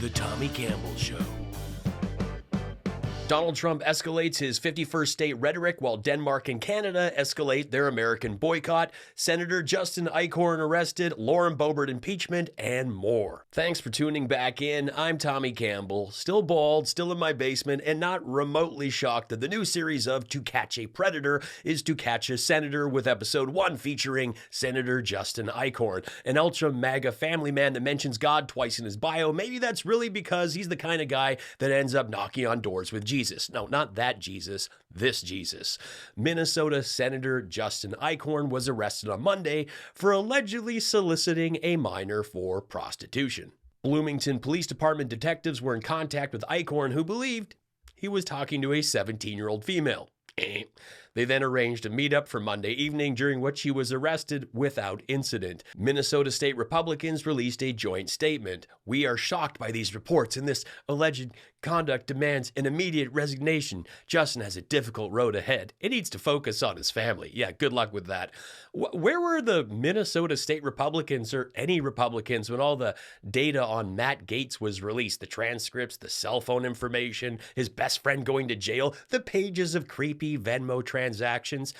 The Tommy Campbell Show. Donald Trump escalates his 51st state rhetoric while Denmark and Canada escalate their American boycott, Senator Justin Eichhorn arrested, Lauren Boebert impeachment, and more. Thanks for tuning back in. I'm Tommy Campbell, still bald, still in my basement, and not remotely shocked that the new series of To Catch a Predator is To Catch a Senator, with episode 1 featuring Senator Justin Eichhorn, an ultra-MAGA family man that mentions God twice in his bio. Maybe that's really because he's the kind of guy that ends up knocking on doors with Jesus. No, not that Jesus, this Jesus. Minnesota Senator Justin Eichhorn was arrested on Monday for allegedly soliciting a minor for prostitution. Bloomington Police Department detectives were in contact with Eichhorn, who believed he was talking to a 17-year-old female. They then arranged a meetup for Monday evening, during which he was arrested without incident. Minnesota State Republicans released a joint statement. "We are shocked by these reports, and this alleged conduct demands an immediate resignation. Justin has a difficult road ahead. It needs to focus on his family." Yeah, good luck with that. Where were the Minnesota State Republicans, or any Republicans, when all the data on Matt Gaetz was released? The transcripts, the cell phone information, his best friend going to jail, the pages of creepy Venmo transactions.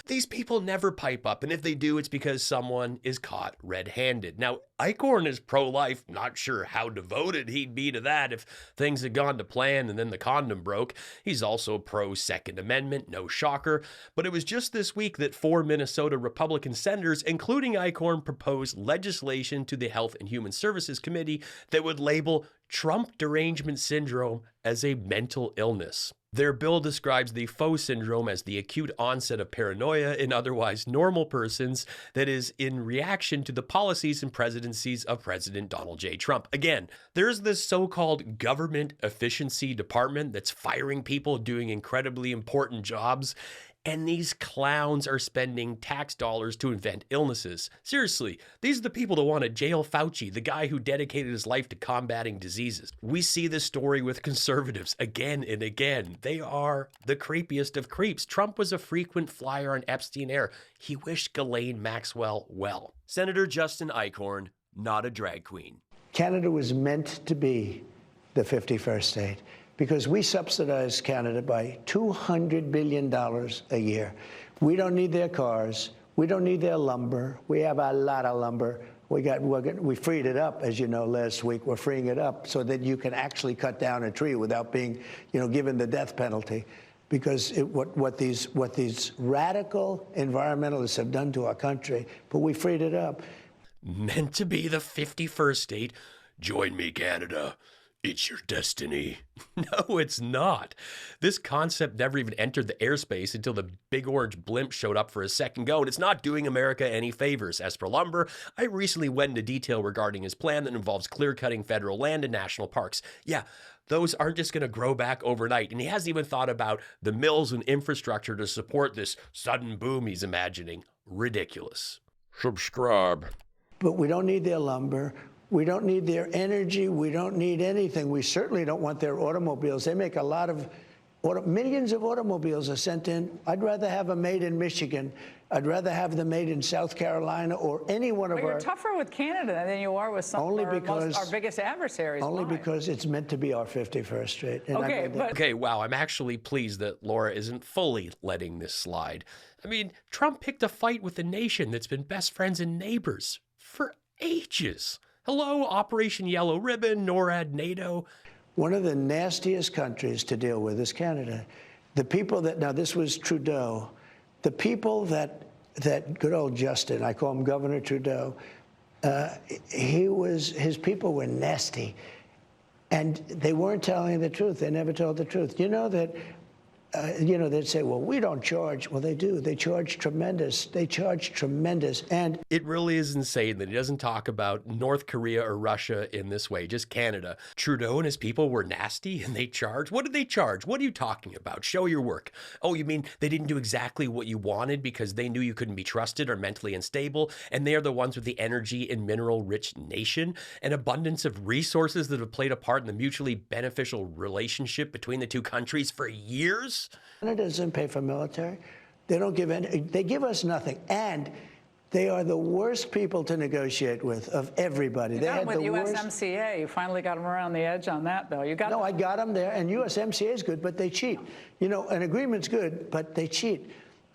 These people never pipe up, and if they do, it's because someone is caught red-handed. Now, Eichhorn is pro-life. Not sure how devoted he'd be to that if things had gone to plan and then the condom broke. He's also pro-Second Amendment, no shocker. But it was just this week that 4 Minnesota Republican senators, including Eichhorn, proposed legislation to the Health and Human Services Committee that would label Trump derangement syndrome as a mental illness. Their bill describes the faux syndrome as the acute onset of paranoia in otherwise normal persons that is in reaction to the policies and presidencies of President Donald J. Trump. Again, there's this so-called government efficiency department that's firing people doing incredibly important jobs, and these clowns are spending tax dollars to invent illnesses. Seriously, these are the people that want to jail Fauci, the guy who dedicated his life to combating diseases. We see this story with conservatives again and again. They are the creepiest of creeps. Trump was a frequent flyer on Epstein Air. He wished Ghislaine Maxwell well. Senator Justin Eichhorn, not a drag queen. Canada was meant to be the 51st state, because we subsidize Canada by $200 billion a year. We don't need their cars. We don't need their lumber. We have a lot of lumber. We freed it up, as you know, last week. We're freeing it up so that you can actually cut down a tree without being, given the death penalty. Because what these radical environmentalists have done to our country, but we freed it up. Meant to be the 51st state. Join me, Canada. It's your destiny. No, it's not. This concept never even entered the airspace until the big orange blimp showed up for a second go, and it's not doing America any favors. As for lumber, I recently went into detail regarding his plan that involves clear-cutting federal land and national parks. Yeah, those aren't just going to grow back overnight, and he hasn't even thought about the mills and infrastructure to support this sudden boom he's imagining. Ridiculous. Subscribe. But we don't need their lumber. We don't need their energy. We don't need anything. We certainly don't want their automobiles. They make a lot of, millions of automobiles are sent in. I'd rather have them made in Michigan. I'd rather have them made in South Carolina or any one of our... But you're tougher with Canada than you are with some of our biggest adversaries. Only because it's meant to be our 51st state. Okay, wow, I'm actually pleased that Laura isn't fully letting this slide. I mean, Trump picked a fight with a nation that's been best friends and neighbors for ages. Hello, Operation Yellow Ribbon, NORAD, NATO. One of the nastiest countries to deal with is Canada. The people that, now this was Trudeau, the people that good old Justin, I call him Governor Trudeau, his people were nasty. And they weren't telling the truth. They never told the truth. You know that, they'd say, well, we don't charge. Well, they do. They charge tremendous. They charge tremendous. And it really is insane that he doesn't talk about North Korea or Russia in this way, just Canada. Trudeau and his people were nasty and they charged. What did they charge? What are you talking about? Show your work. Oh, you mean they didn't do exactly what you wanted because they knew you couldn't be trusted or mentally unstable, and they are the ones with the energy and mineral-rich nation, an abundance of resources that have played a part in the mutually beneficial relationship between the two countries for years? Canada doesn't pay for military. They don't give any. They give us nothing. And They are the worst people to negotiate with of everybody. You got them with USMCA. You finally got them around the edge on that, though. No, I got them there, and USMCA is good, but they cheat. You know, an agreement's good, but they cheat.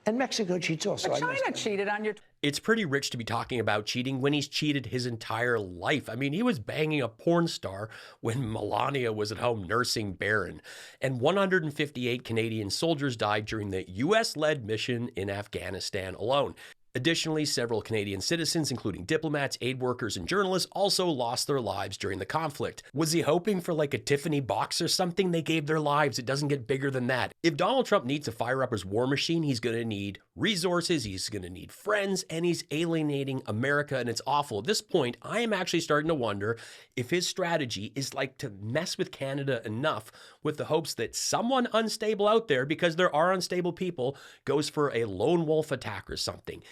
And Mexico cheats also. But China cheated on your... It's pretty rich to be talking about cheating when he's cheated his entire life. I mean, he was banging a porn star when Melania was at home nursing Barron. And 158 Canadian soldiers died during the U.S.-led mission in Afghanistan alone. Additionally, several Canadian citizens, including diplomats, aid workers, and journalists, also lost their lives during the conflict. Was he hoping for like a Tiffany box or something? They gave their lives. It doesn't get bigger than that. If Donald Trump needs to fire up his war machine, he's going to need resources, he's going to need friends, and he's alienating America, and it's awful. At this point, I am actually starting to wonder if his strategy is like to mess with Canada enough with the hopes that someone unstable out there, because there are unstable people, goes for a lone wolf attack or something.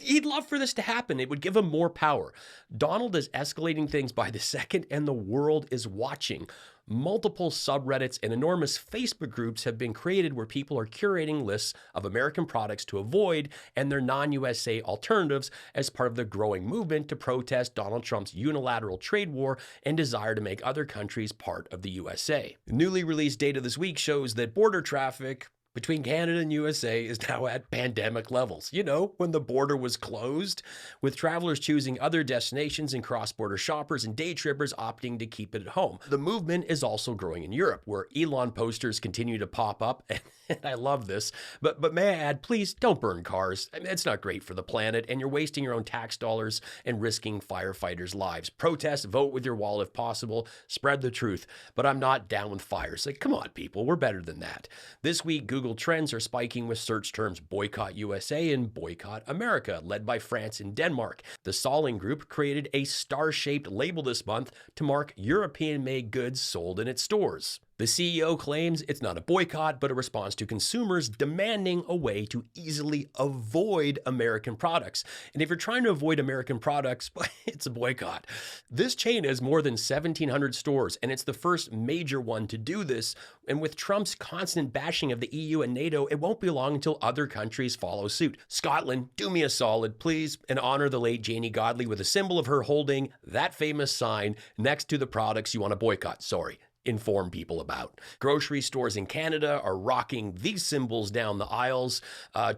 He'd love for this to happen. It would give him more power. Donald is escalating things by the second, and the world is watching. Multiple subreddits and enormous Facebook groups have been created where people are curating lists of American products to avoid and their non-USA alternatives as part of the growing movement to protest Donald Trump's unilateral trade war and desire to make other countries part of the USA. The newly released data this week shows that border traffic between Canada and USA is now at pandemic levels. You know, when the border was closed, with travelers choosing other destinations and cross-border shoppers and day trippers opting to keep it at home. The movement is also growing in Europe, where Elon posters continue to pop up, and I love this. But may I add, please don't burn cars. I mean, it's not great for the planet, and you're wasting your own tax dollars and risking firefighters' lives. Protest, vote with your wallet if possible, spread the truth. But I'm not down with fires. Like, come on, people, we're better than that. This week, Google Trends are spiking with search terms boycott USA and boycott America, led by France and Denmark. The Solling Group created a star-shaped label this month to mark European-made goods sold in its stores. The CEO claims it's not a boycott, but a response to consumers demanding a way to easily avoid American products. And if you're trying to avoid American products, it's a boycott. This chain has more than 1,700 stores, and it's the first major one to do this. And with Trump's constant bashing of the EU and NATO, it won't be long until other countries follow suit. Scotland, do me a solid, please, and honor the late Janie Godley with a symbol of her holding that famous sign next to the products you want to boycott. Sorry. Inform people about. Grocery stores in Canada are rocking these symbols down the aisles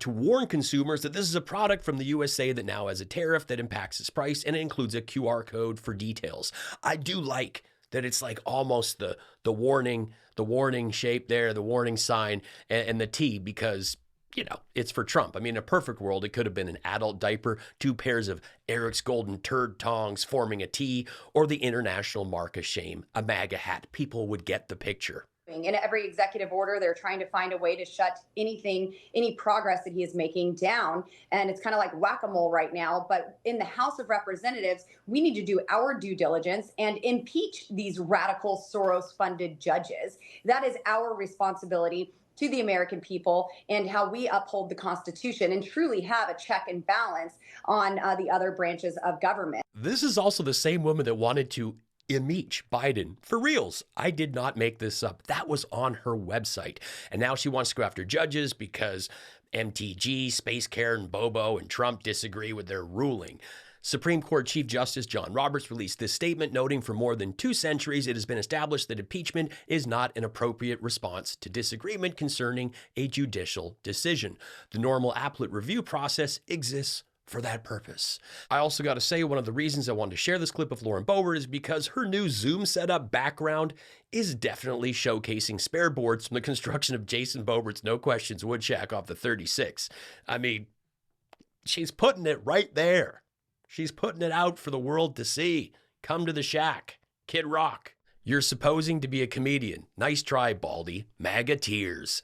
to warn consumers that this is a product from the USA that now has a tariff that impacts its price, and it includes a QR code for details. I do like that it's like almost the warning shape there, the warning sign, and the T, because you know, it's for Trump. I mean, in a perfect world, it could have been an adult diaper, 2 pairs of Eric's golden turd tongs forming a T, or the international mark of shame, a MAGA hat. People would get the picture. In every executive order, they're trying to find a way to shut any progress that he is making down. And it's kind of like whack-a-mole right now. But in the House of Representatives, we need to do our due diligence and impeach these radical Soros-funded judges. That is our responsibility to the American people and how we uphold the Constitution and truly have a check and balance on the other branches of government. This is also the same woman that wanted to impeach Biden. For reals, I did not make this up. That was on her website. And now she wants to go after judges because MTG, Space Karen, Bobo, and Trump disagree with their ruling. Supreme Court Chief Justice John Roberts released this statement noting for more than 2 centuries it has been established that impeachment is not an appropriate response to disagreement concerning a judicial decision. The normal appellate review process exists for that purpose. I also got to say, one of the reasons I wanted to share this clip of Lauren Boebert is because her new Zoom setup background is definitely showcasing spare boards from the construction of Jason Boebert's No Questions wood shack off the 36. I mean, she's putting it right there. She's putting it out for the world to see. Come to the shack. Kid Rock. You're supposing to be a comedian. Nice try, Baldy. MAGA tears.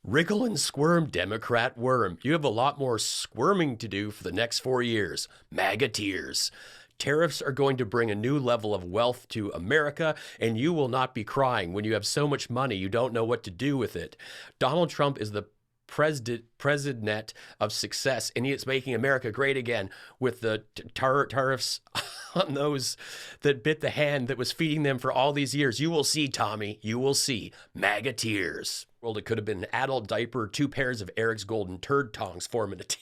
Wriggle and squirm, Democrat worm. You have a lot more squirming to do for the next 4 years. MAGA tears. Tariffs are going to bring a new level of wealth to America, and you will not be crying when you have so much money you don't know what to do with it. Donald Trump is the president of success, and it's making America great again with the tariffs on those that bit the hand that was feeding them for all these years. You will see, Tommy, you will see. MAGA tears. Well, it could have been an adult diaper, 2 pairs of Eric's golden turd tongs forming a T.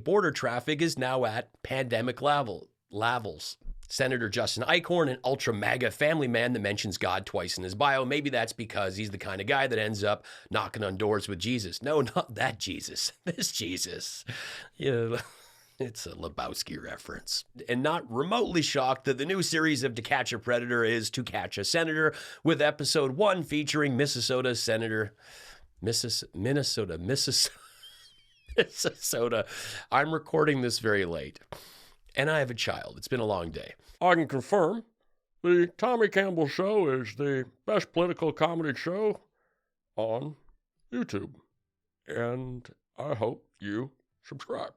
Border traffic is now at pandemic levels. Senator Justin Eichhorn, an ultra MAGA family man that mentions God twice in his bio. Maybe that's because he's the kind of guy that ends up knocking on doors with Jesus. No, not that Jesus. This Jesus. Yeah, it's a Lebowski reference. And not remotely shocked that the new series of To Catch a Predator is To Catch a Senator, with episode 1 featuring Minnesota Senator... Minnesota. I'm recording this very late. And I have a child. It's been a long day. I can confirm the Tommy Campbell Show is the best political comedy show on YouTube. And I hope you subscribe.